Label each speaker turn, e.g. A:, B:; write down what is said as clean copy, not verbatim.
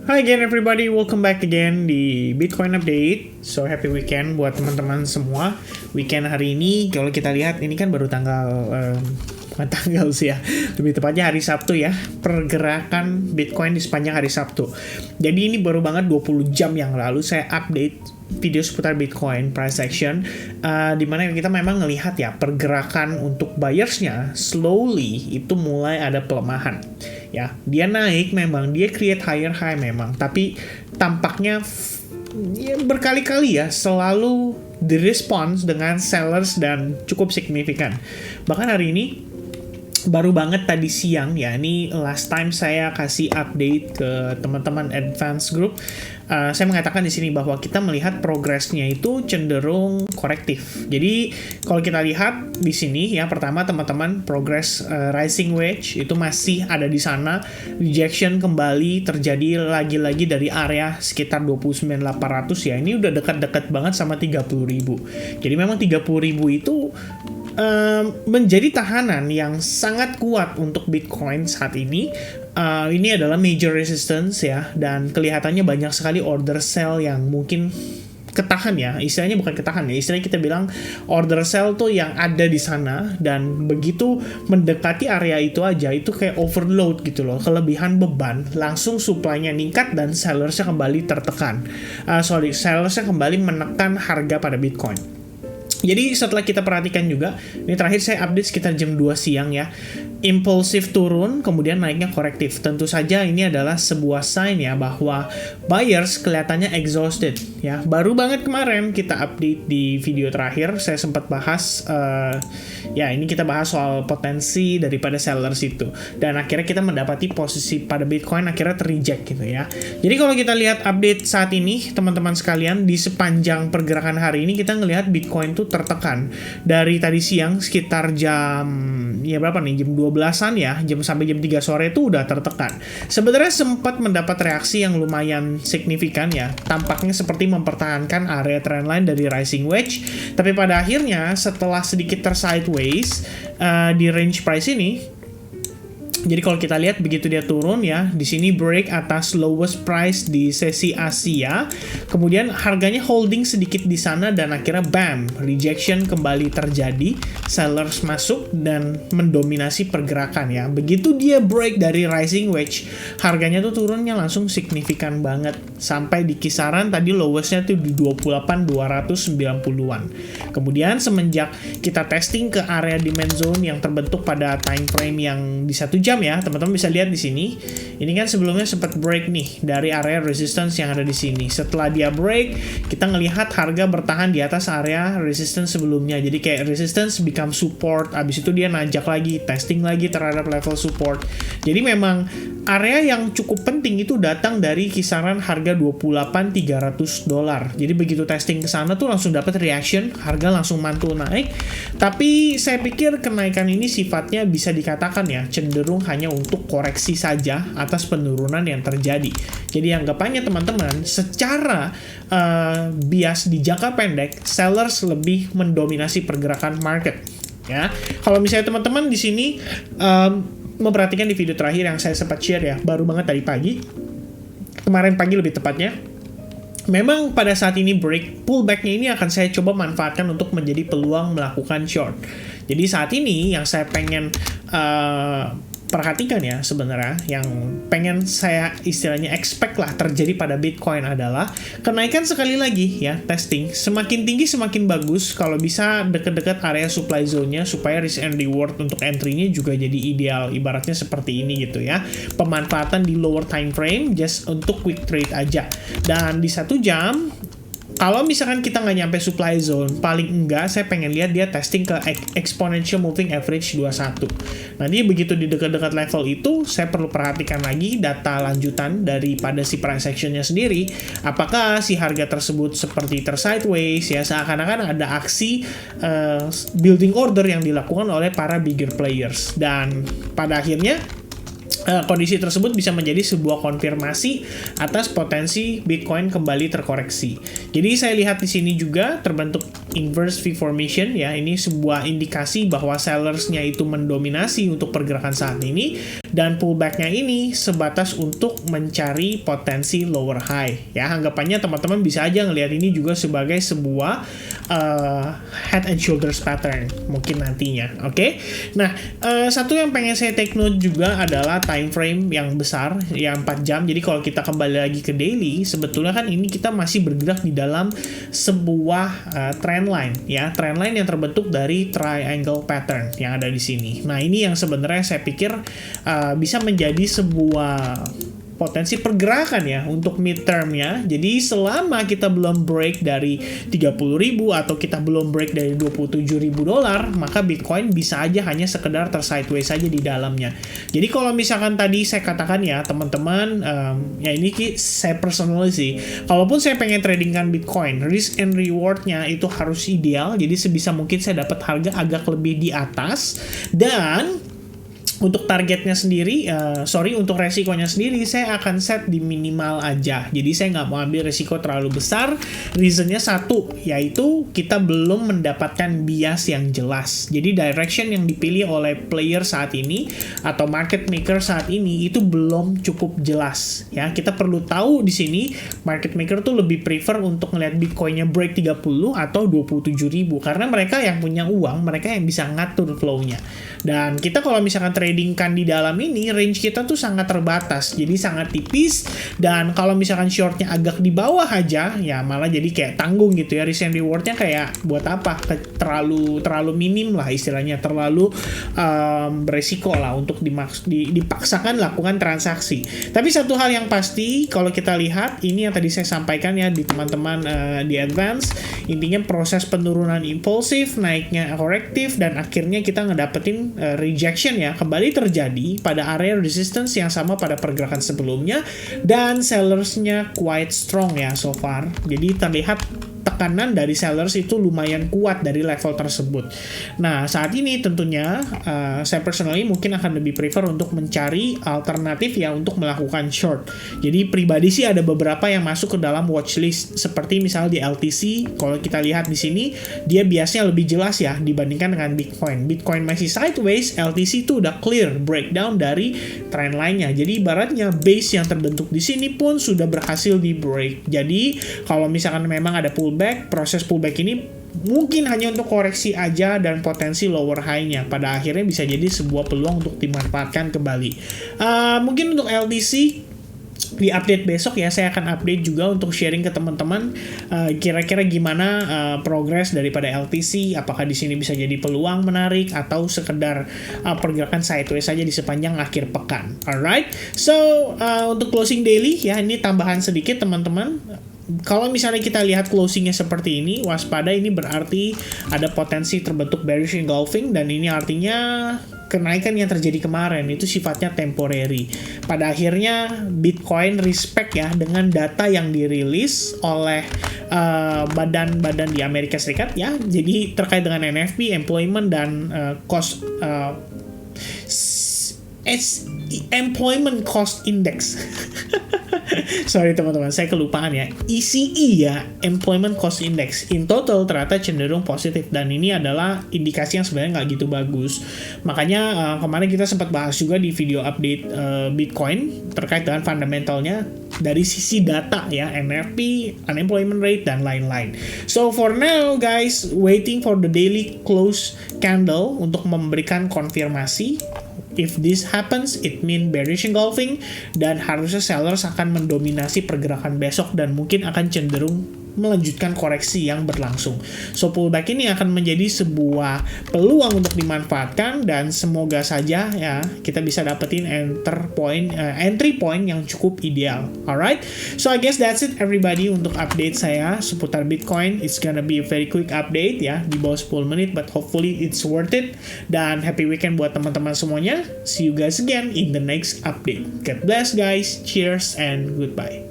A: Hi again everybody, welcome back again di Bitcoin Update. So happy weekend buat teman-teman semua. Weekend hari ini kalau kita lihat ini kan baru bukan tanggal sih ya, lebih tepatnya hari Sabtu ya, pergerakan Bitcoin di sepanjang hari Sabtu. Jadi ini baru banget 20 jam yang lalu saya update video seputar Bitcoin price action, dimana kita memang ngelihat ya pergerakan untuk buyersnya slowly itu mulai ada pelemahan ya. Dia naik memang, dia create higher high memang, tapi tampaknya ya, berkali-kali ya selalu direspons dengan sellers dan cukup signifikan. Bahkan hari ini baru banget tadi siang ya, ini last time saya kasih update ke teman-teman advance group. Saya mengatakan di sini bahwa kita melihat progresnya itu cenderung korektif. Jadi kalau kita lihat di sini ya, pertama teman-teman progress rising wedge itu masih ada di sana. Rejection kembali terjadi lagi-lagi dari area sekitar 29.800 ya. Ini udah dekat-dekat banget sama 30.000. Jadi memang 30.000 itu menjadi tahanan yang sangat kuat untuk Bitcoin saat ini. Ini adalah major resistance ya, dan kelihatannya banyak sekali order sell yang mungkin ketahan ya, istilahnya bukan ketahan ya, istilahnya kita bilang order sell tuh yang ada di sana, dan begitu mendekati area itu aja itu kayak overload gitu loh, kelebihan beban, langsung supply-nya meningkat dan sellersnya kembali tertekan. Sellersnya kembali menekan harga pada Bitcoin. Jadi setelah kita perhatikan juga, ini terakhir saya update sekitar jam 2 siang ya, impulsif turun, kemudian naiknya korektif. Tentu saja ini adalah sebuah sign ya bahwa buyers kelihatannya exhausted ya. Baru banget kemarin kita update di video terakhir, saya sempat bahas ya ini kita bahas soal potensi daripada sellers itu. Dan akhirnya kita mendapati posisi pada Bitcoin akhirnya terreject gitu ya. Jadi kalau kita lihat update saat ini, teman-teman sekalian, di sepanjang pergerakan hari ini kita ngelihat Bitcoin tuh tertekan. Dari tadi siang sekitar jam ya berapa nih? Jam 12-an ya, sampai jam 3 sore itu udah tertekan. Sebenarnya sempat mendapat reaksi yang lumayan signifikan ya. Tampaknya seperti mempertahankan area trendline dari rising wedge, tapi pada akhirnya setelah sedikit tersideways di range price ini. Jadi kalau kita lihat begitu dia turun ya, di sini break atas lowest price di sesi Asia, kemudian harganya holding sedikit di sana dan akhirnya bam, rejection kembali terjadi, sellers masuk dan mendominasi pergerakan ya. Begitu dia break dari rising wedge, harganya tuh turunnya langsung signifikan banget sampai di kisaran tadi lowestnya tuh di 28.290-an. Kemudian semenjak kita testing ke area demand zone yang terbentuk pada time frame yang di 1 jam ya, teman-teman bisa lihat di sini. Ini kan sebelumnya sempat break nih dari area resistance yang ada di sini. Setelah dia break, kita ngelihat harga bertahan di atas area resistance sebelumnya. Jadi kayak resistance become support, abis itu dia nanjak lagi, testing lagi terhadap level support. Jadi memang area yang cukup penting itu datang dari kisaran harga $28.300. Jadi begitu testing ke sana tuh langsung dapat reaction, harga langsung mantul naik. Tapi saya pikir kenaikan ini sifatnya bisa dikatakan ya cenderung hanya untuk koreksi saja atas penurunan yang terjadi. Jadi anggapannya teman-teman, secara bias di jangka pendek, sellers lebih mendominasi pergerakan market. Ya, kalau misalnya teman-teman di sini memperhatikan di video terakhir yang saya sempat share ya, baru banget tadi pagi, kemarin pagi lebih tepatnya. Memang pada saat ini pullback-nya ini akan saya coba manfaatkan untuk menjadi peluang melakukan short. Jadi saat ini yang saya pengen perhatikan ya sebenarnya, yang pengen saya istilahnya expect lah terjadi pada Bitcoin adalah kenaikan sekali lagi ya, testing semakin tinggi semakin bagus, kalau bisa deket-deket area supply zone-nya supaya risk and reward untuk entry-nya juga jadi ideal, ibaratnya seperti ini gitu ya, pemanfaatan di lower time frame just untuk quick trade aja. Dan di 1 jam kalau misalkan kita nggak nyampe supply zone, paling enggak saya pengen lihat dia testing ke exponential moving average 21. Nanti begitu di dekat-dekat level itu, saya perlu perhatikan lagi data lanjutan daripada si price action-nya sendiri. Apakah si harga tersebut seperti tersideways ya, seakan-akan ada aksi building order yang dilakukan oleh para bigger players. Dan pada akhirnya kondisi tersebut bisa menjadi sebuah konfirmasi atas potensi Bitcoin kembali terkoreksi. Jadi saya lihat di sini juga terbentuk inverse V formation ya. Ini sebuah indikasi bahwa sellersnya itu mendominasi untuk pergerakan saat ini, dan pullbacknya ini sebatas untuk mencari potensi lower high ya. Anggapannya teman-teman bisa aja ngelihat ini juga sebagai sebuah head and shoulders pattern mungkin nantinya. Oke. Nah, satu yang pengen saya take note juga adalah time frame yang besar, yang 4 jam. Jadi kalau kita kembali lagi ke daily, sebetulnya kan ini kita masih bergerak di dalam sebuah trend line ya, trend line yang terbentuk dari triangle pattern yang ada di sini. Nah, ini yang sebenarnya saya pikir bisa menjadi sebuah potensi pergerakan ya untuk midterm-nya. Jadi selama kita belum break dari 30.000 atau kita belum break dari $27.000, maka Bitcoin bisa aja hanya sekedar tersideways saja di dalamnya. Jadi kalau misalkan tadi saya katakan ya teman-teman, ya ini saya personally sih, kalaupun saya pengen tradingkan Bitcoin, risk and reward-nya itu harus ideal. Jadi sebisa mungkin saya dapat harga agak lebih di atas, dan untuk targetnya sendiri, untuk resikonya sendiri, saya akan set di minimal aja. Jadi saya nggak mau ambil resiko terlalu besar. Reasonnya satu, yaitu kita belum mendapatkan bias yang jelas. Jadi direction yang dipilih oleh player saat ini atau market maker saat ini itu belum cukup jelas. Ya, kita perlu tahu di sini market maker tuh lebih prefer untuk ngelihat Bitcoinnya break 30 atau 27.000 karena mereka yang punya uang, mereka yang bisa ngatur flow-nya. Dan kita kalau misalkan tradingkan di dalam ini, range kita tuh sangat terbatas, jadi sangat tipis. Dan kalau misalkan shortnya agak di bawah aja, ya malah jadi kayak tanggung gitu ya, risk and rewardnya kayak buat apa, terlalu minim lah istilahnya, terlalu beresiko lah untuk dipaksakan lakukan transaksi. Tapi satu hal yang pasti, kalau kita lihat, ini yang tadi saya sampaikan ya di teman-teman di advance, intinya proses penurunan impulsif, naiknya korektif, dan akhirnya kita ngedapetin rejection ya, kembali terjadi pada area resistance yang sama pada pergerakan sebelumnya, dan sellersnya quite strong ya so far. Jadi terlihat tekanan dari sellers itu lumayan kuat dari level tersebut. Nah, saat ini tentunya saya personally mungkin akan lebih prefer untuk mencari alternatif ya untuk melakukan short. Jadi pribadi sih ada beberapa yang masuk ke dalam watchlist, seperti misalnya di LTC. Kalau kita lihat di sini, dia biasanya lebih jelas ya dibandingkan dengan Bitcoin. Bitcoin masih sideways, LTC itu udah clear breakdown dari trend line-nya. Jadi ibaratnya base yang terbentuk di sini pun sudah berhasil di break. Jadi kalau misalkan memang ada pullback, proses pullback ini mungkin hanya untuk koreksi aja dan potensi lower high-nya. Pada akhirnya bisa jadi sebuah peluang untuk dimanfaatkan kembali. Mungkin untuk LTC di update besok ya, saya akan update juga untuk sharing ke teman-teman kira-kira gimana progres daripada LTC, apakah di sini bisa jadi peluang menarik atau sekedar pergerakan sideways saja di sepanjang akhir pekan. Alright, so untuk closing daily ya, ini tambahan sedikit teman-teman. Kalau misalnya kita lihat closingnya seperti ini, waspada, ini berarti ada potensi terbentuk bearish engulfing, dan ini artinya kenaikan yang terjadi kemarin itu sifatnya temporary. Pada akhirnya Bitcoin respect ya dengan data yang dirilis oleh badan-badan di Amerika Serikat ya. Jadi terkait dengan NFP, employment, dan employment cost index. Sorry teman-teman, saya kelupaan ya. ECE ya, Employment Cost Index. In total ternyata cenderung positif, dan ini adalah indikasi yang sebenarnya nggak gitu bagus. Makanya kemarin kita sempat bahas juga di video update Bitcoin terkait dengan fundamentalnya dari sisi data ya, NFP, unemployment rate, dan lain-lain. So for now guys, waiting for the daily close candle untuk memberikan konfirmasi. If this happens, it mean bearish engulfing, dan harusnya sellers akan mendominasi pergerakan besok dan mungkin akan cenderung melanjutkan koreksi yang berlangsung. So pullback ini akan menjadi sebuah peluang untuk dimanfaatkan, dan semoga saja ya kita bisa dapetin entry point yang cukup ideal. Alright, so I guess that's it everybody untuk update saya seputar Bitcoin. It's gonna be a very quick update ya, di bawah 10 menit, but hopefully it's worth it. Dan happy weekend buat teman-teman semuanya. See you guys again in the next update. God bless guys, cheers and goodbye.